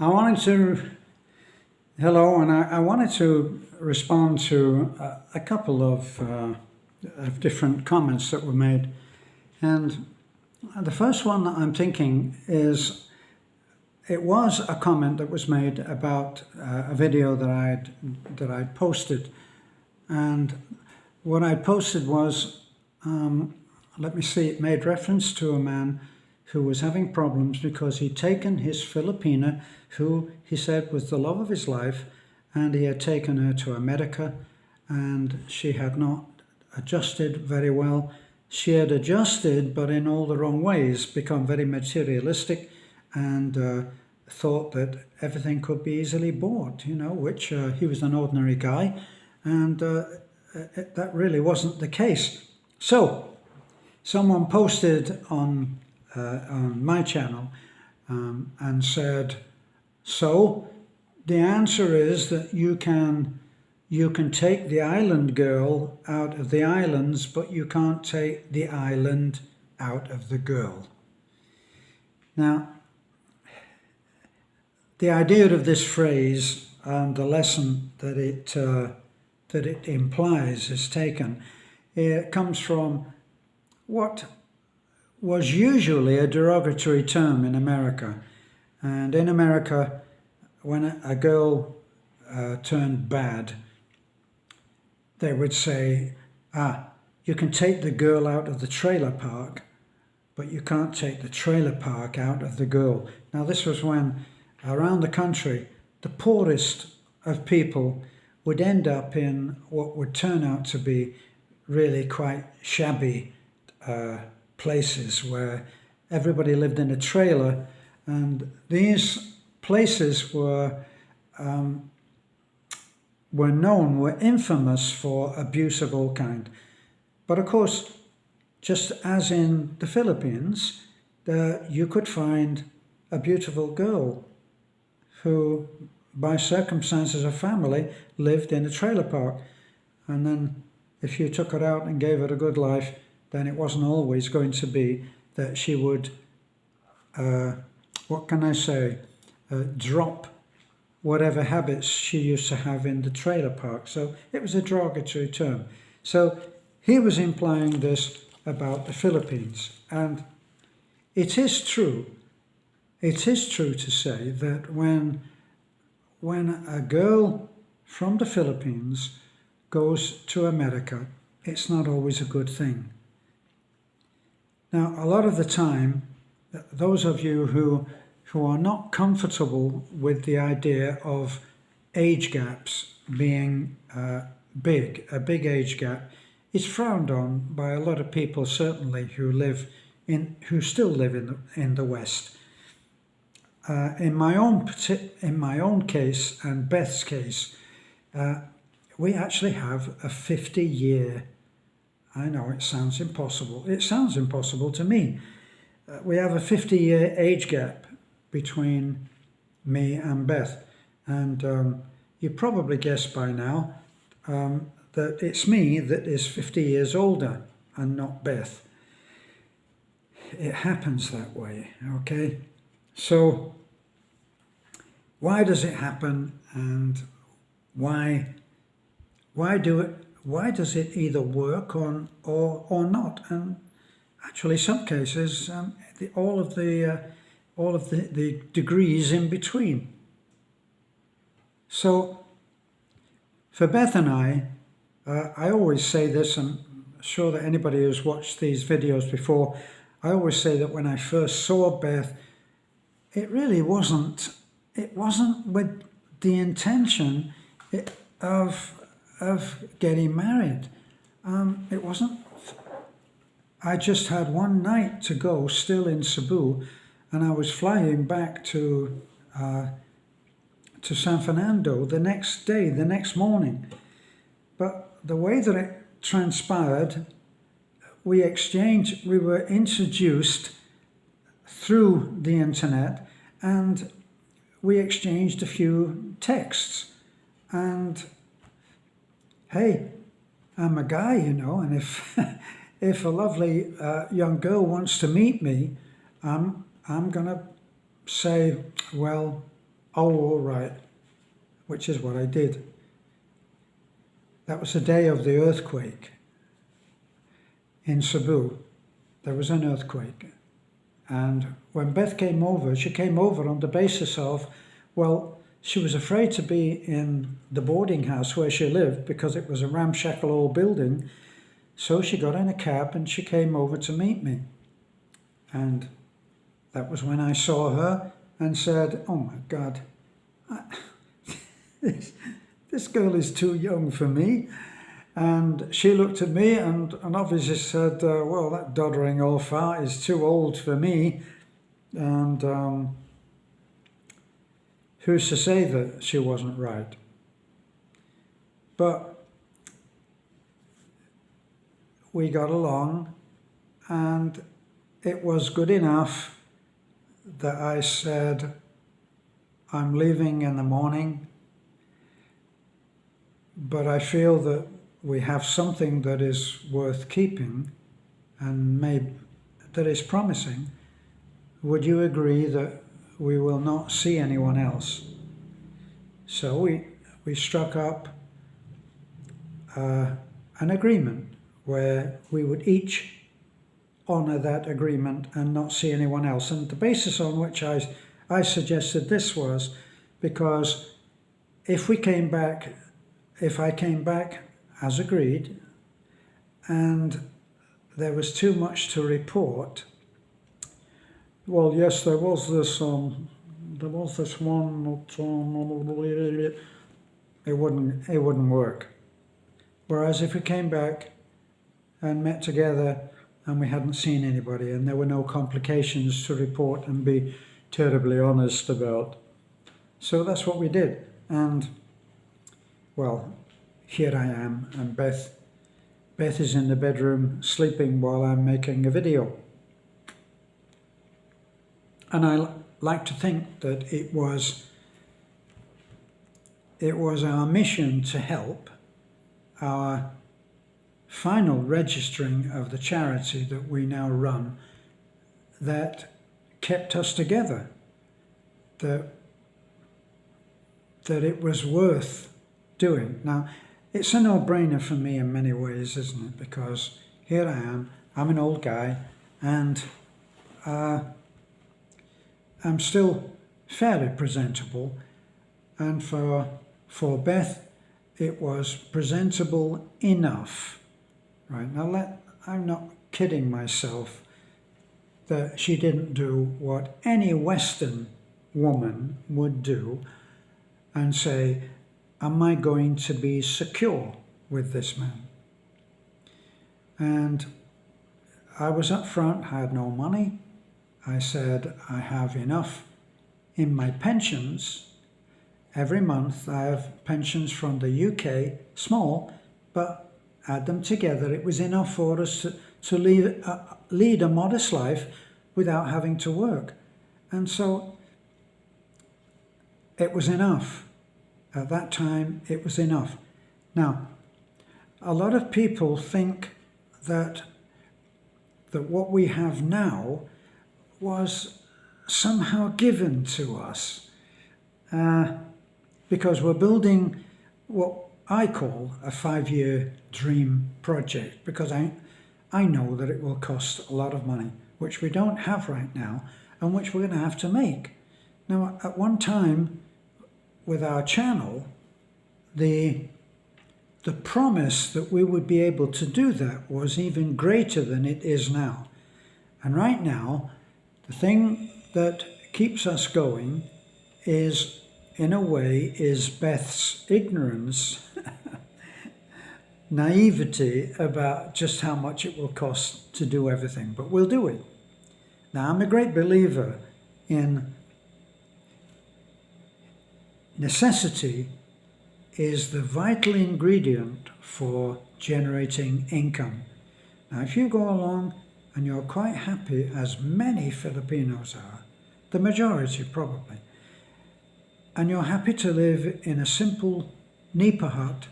I wanted to, hello, and I wanted to respond to a couple of different comments that were made. And the first one that I'm thinking is, it was a comment that was made about a video that I'd posted. And what I posted was, let me see, it made reference to a man who was having problems because he'd taken his Filipina, who he said was the love of his life, and he had taken her to America, and she had not adjusted very well. She had adjusted, but in all the wrong ways, become very materialistic, and thought that everything could be easily bought, which he was an ordinary guy, and that really wasn't the case. So someone posted on my channel and said, so the answer is that you can take the island girl out of the islands, but you can't take the island out of the girl. Now, the idea of this phrase and the lesson that it implies is taken, it comes from what was usually a derogatory term in America. And in America, when a girl turned bad, they would say, you can take the girl out of the trailer park, but you can't take the trailer park out of the girl. Now, this was when, around the country, the poorest of people would end up in what would turn out to be really quite shabby places where everybody lived in a trailer, and these places were infamous for abuse of all kind. But of course, just as in the Philippines, you could find a beautiful girl who, by circumstances of family, lived in a trailer park. And then if you took her out and gave her a good life, then it wasn't always going to be that she would, drop whatever habits she used to have in the trailer park. So it was a derogatory term. So he was implying this about the Philippines. And it is true to say that when a girl from the Philippines goes to America, it's not always a good thing. Now, a lot of the time, those of you who are not comfortable with the idea of age gaps being a big age gap, is frowned on by a lot of people, certainly who still live in the West. In my own case and Beth's case, we actually have a 50-year. I know it sounds impossible. It sounds impossible to me. We have a 50-year age gap between me and Beth, and you probably guessed by now that it's me that is 50 years older and not Beth. It happens that way, okay? So why does it happen, and why does it either work or not? And actually, some cases, all of the degrees in between. So for Beth and I always say this, and I'm sure that anybody who's watched these videos before, I always say that when I first saw Beth, it really wasn't with the intention of getting married. It wasn't. I just had one night to go, still in Cebu, and I was flying back to San Fernando the next day, the next morning. But the way that it transpired, we were introduced through the internet, and we exchanged a few texts. And hey, I'm a guy, and if a lovely young girl wants to meet me, I'm gonna say, well, Oh, all right, which is what I did. That was the day of the earthquake in Cebu. There was an earthquake. And when Beth came over, she came over on the basis of, well, she was afraid to be in the boarding house where she lived because it was a ramshackle old building. So she got in a cab and she came over to meet me. And that was when I saw her and said, oh my God, this girl is too young for me. And she looked at me and obviously said, well, that doddering old fart is too old for me. And who's to say that she wasn't right? But we got along, and it was good enough that I said, I'm leaving in the morning, but I feel that we have something that is worth keeping and that is promising. Would you agree that we will not see anyone else? So we struck up an agreement where we would each honour that agreement and not see anyone else. And the basis on which I suggested this was because if I came back as agreed and there was too much to report, well, yes, there was this one, it wouldn't work. Whereas if we came back and met together and we hadn't seen anybody and there were no complications to report and be terribly honest about. So that's what we did. And, well, here I am, and Beth is in the bedroom sleeping while I'm making a video. And I like to think that it was our mission to help, our final registering of the charity that we now run, that kept us together, that it was worth doing. Now, it's a no-brainer for me in many ways, isn't it? Because here I am, I'm an old guy, and I'm still fairly presentable, and for Beth, it was presentable enough. Right, now I'm not kidding myself that she didn't do what any Western woman would do and say, am I going to be secure with this man? And I was up front, I had no money. I said, I have enough in my pensions. Every month I have pensions from the UK, small, but add them together, it was enough for us to lead a modest life without having to work. And so it was enough. At that time, it was enough. Now, a lot of people think that what we have now was somehow given to us because we're building what I call a 5-year dream project, because I know that it will cost a lot of money, which we don't have right now and which we're going to have to make. Now, at one time with our channel, the promise that we would be able to do that was even greater than it is now. And right now, the thing that keeps us going is, in a way, is Beth's ignorance, naivety about just how much it will cost to do everything, but we'll do it. Now, I'm a great believer in necessity is the vital ingredient for generating income. Now, if you go along and you're quite happy, as many Filipinos are, the majority probably, and you're happy to live in a simple nipa hut,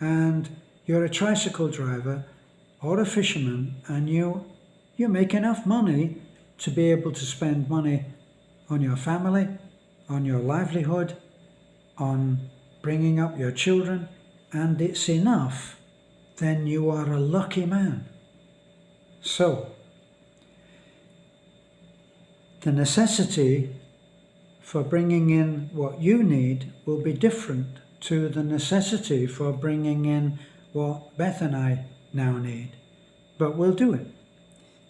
and you're a tricycle driver or a fisherman, and you make enough money to be able to spend money on your family, on your livelihood, on bringing up your children, and it's enough, then you are a lucky man. So, the necessity for bringing in what you need will be different to the necessity for bringing in what Beth and I now need. But we'll do it.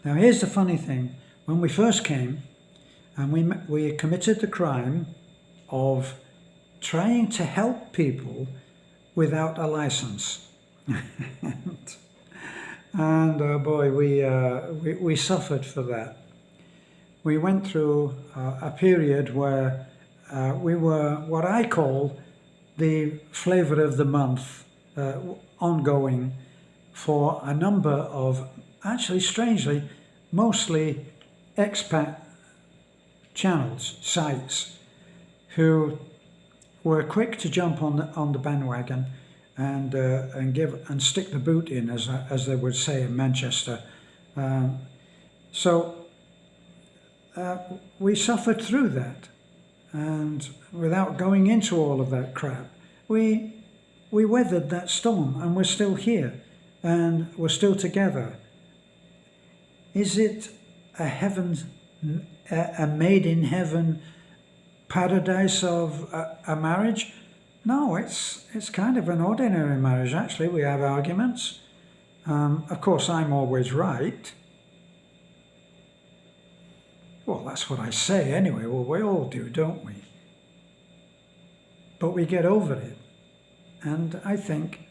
Now here's the funny thing. When we first came, and we committed the crime of trying to help people without a license. And oh boy, we suffered for that. We went through a period where we were what I call the flavor of the month, ongoing for a number of, actually strangely, mostly expat channels, sites, who were quick to jump on the bandwagon and stick the boot in, as they would say in Manchester. So we suffered through that, and without going into all of that crap, we weathered that storm, and we're still here, and we're still together. Is it a made in heaven paradise of a marriage? No, it's kind of an ordinary marriage, actually. We have arguments. Of course, I'm always right. Well, that's what I say anyway. Well, we all do, don't we? But we get over it. And I think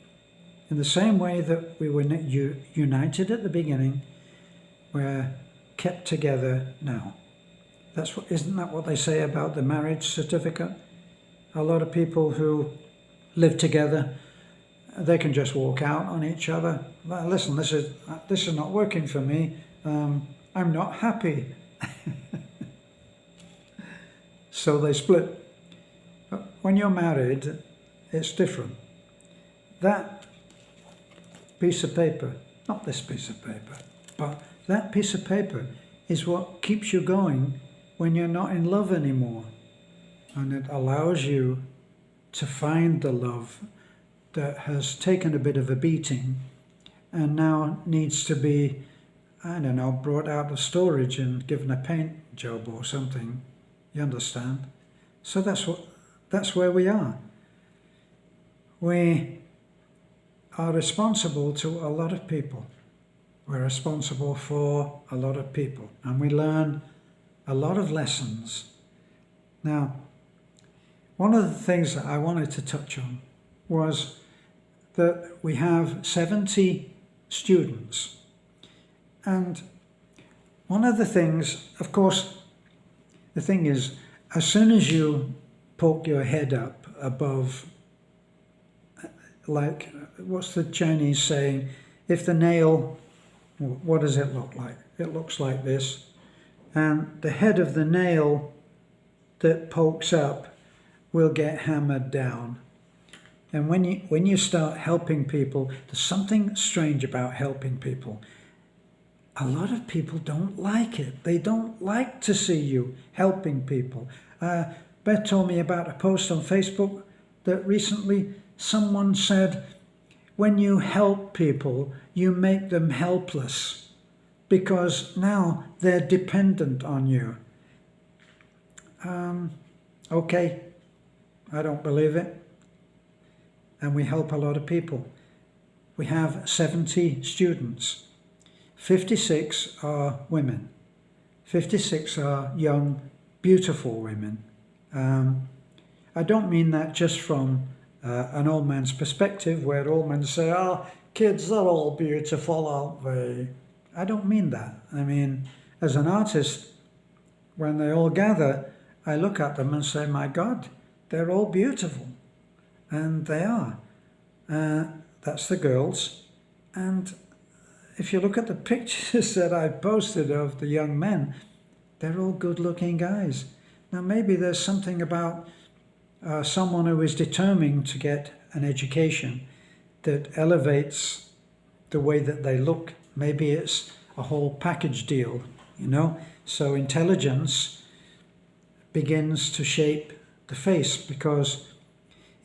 in the same way that we were united at the beginning, we're kept together now. Isn't that what they say about the marriage certificate? A lot of people who live together, they can just walk out on each other. Well, listen, this is not working for me. I'm not happy. So they split. But when you're married, it's different. That piece of paper, not this piece of paper, but that piece of paper is what keeps you going when you're not in love anymore. And it allows you to find the love that has taken a bit of a beating and now needs to be, I don't know, brought out of storage and given a paint job or something. You understand? So that's where we are. We are responsible to a lot of people. We're responsible for a lot of people, and we learn a lot of lessons. Now, one of the things that I wanted to touch on was that we have 70 students. And one of the things, of course, the thing is, as soon as you poke your head up above, like, what's the Chinese saying? If the nail, what does it look like? It looks like this. And the head of the nail that pokes up will get hammered down. And when you start helping people, there's something strange about helping people. A lot of people don't like it. They don't like to see you helping people. Beth told me about a post on Facebook that recently someone said, when you help people, you make them helpless because now they're dependent on you. Okay, I don't believe it. And we help a lot of people. We have 70 students. 56 are women. 56 are young, beautiful women. I don't mean that just from an old man's perspective, where old men say, oh, kids are all beautiful, aren't they? I don't mean that. I mean, as an artist, when they all gather, I look at them and say, my God, they're all beautiful. And they are. That's the girls. And if you look at the pictures that I posted of the young men, they're all good-looking guys. Now, maybe there's something about someone who is determined to get an education that elevates the way that they look. Maybe it's a whole package deal, you know? So intelligence begins to shape the face, because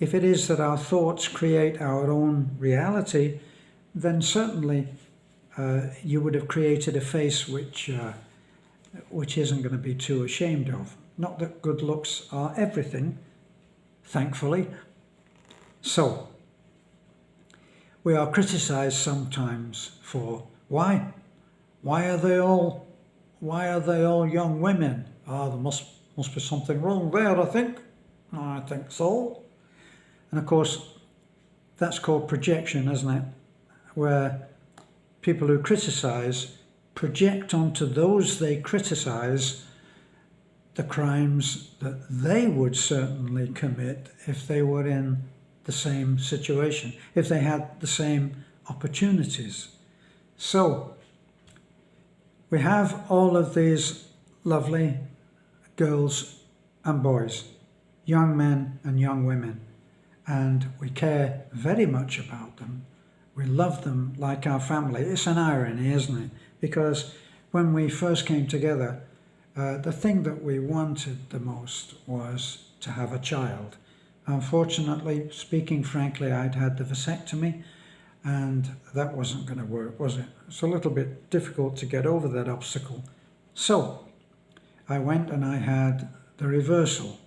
if it is that our thoughts create our own reality, then certainly you would have created a face which isn't going to be too ashamed of. Not that good looks are everything, thankfully. So, we are criticized sometimes for why are they all young women? There must be something wrong there, I think. I think so. And of course, that's called projection, isn't it? Where people who criticize project onto those they criticize the crimes that they would certainly commit if they were in the same situation, if they had the same opportunities. So, we have all of these lovely girls and boys, young men and young women, and we care very much about them. We love them like our family. It's an irony, isn't it? Because when we first came together, the thing that we wanted the most was to have a child. Unfortunately, speaking frankly, I'd had the vasectomy, and that wasn't going to work, was it? It's a little bit difficult to get over that obstacle. So I went and I had the reversal.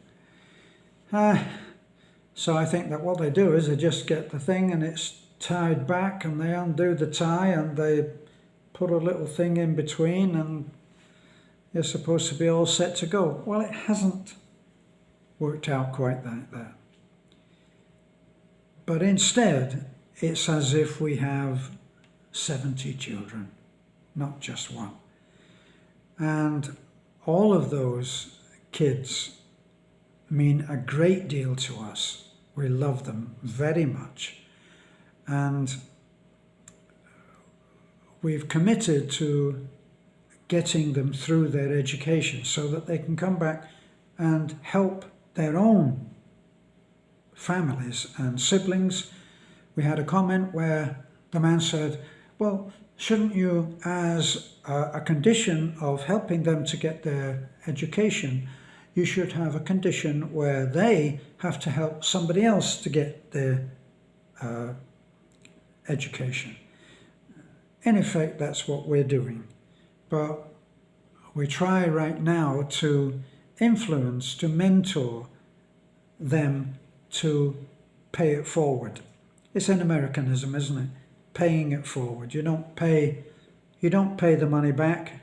So I think that what they do is they just get the thing and it's tied back, and they undo the tie and they put a little thing in between, and you're supposed to be all set to go. Well, it hasn't worked out quite like that. But instead, it's as if we have 70 children, not just one. And all of those kids mean a great deal to us. We love them very much. And we've committed to getting them through their education so that they can come back and help their own families and siblings. We had a comment where the man said, well, shouldn't you, as a condition of helping them to get their education, you should have a condition where they have to help somebody else to get their education. In effect, that's what we're doing. But we try right now to influence, to mentor them to pay it forward. It's an Americanism, isn't it? Paying it forward. You don't pay the money back,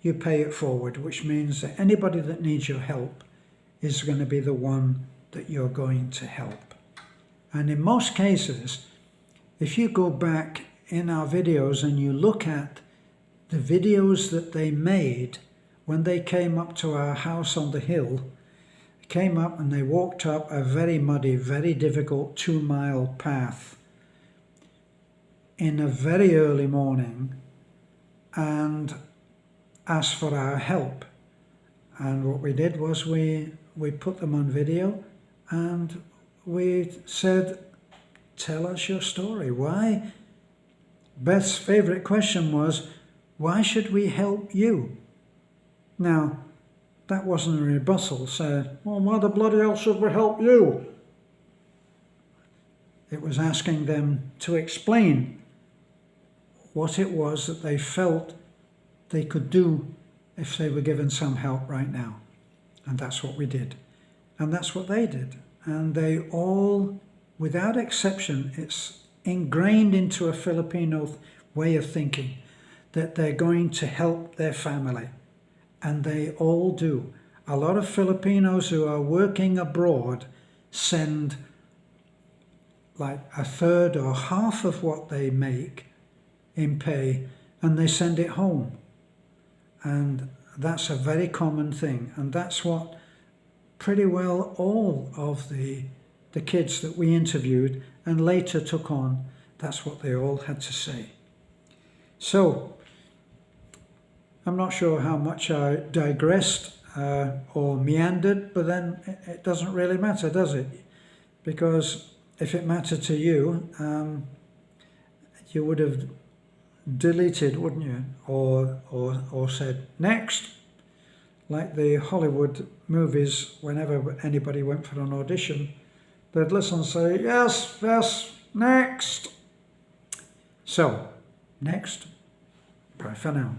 you pay it forward, which means that anybody that needs your help is going to be the one that you're going to help. And in most cases, if you go back in our videos and you look at the videos that they made when they came up to our house on the hill, came up and they walked up a very muddy, very difficult 2-mile path in a very early morning and asked for our help. And what we did was we put them on video and we said, tell us your story. Why? Beth's favourite question was, why should we help you? Now, that wasn't a rebuttal. Said, well, why the bloody hell should we help you? It was asking them to explain what it was that they felt they could do if they were given some help right now. And that's what we did. And that's what they did. And they all, without exception, it's ingrained into a Filipino way of thinking that they're going to help their family. And they all do. A lot of Filipinos who are working abroad send like a third or half of what they make in pay, and they send it home. And that's a very common thing. And that's what pretty well all of the kids that we interviewed and later took on, that's what they all had to say. So, I'm not sure how much I digressed or meandered, but then it doesn't really matter, does it? Because if it mattered to you, you would have deleted, wouldn't you? Or said, next. like the Hollywood movies, whenever anybody went for an audition, they'd listen and say, yes, yes, next. So, next. Bye for now.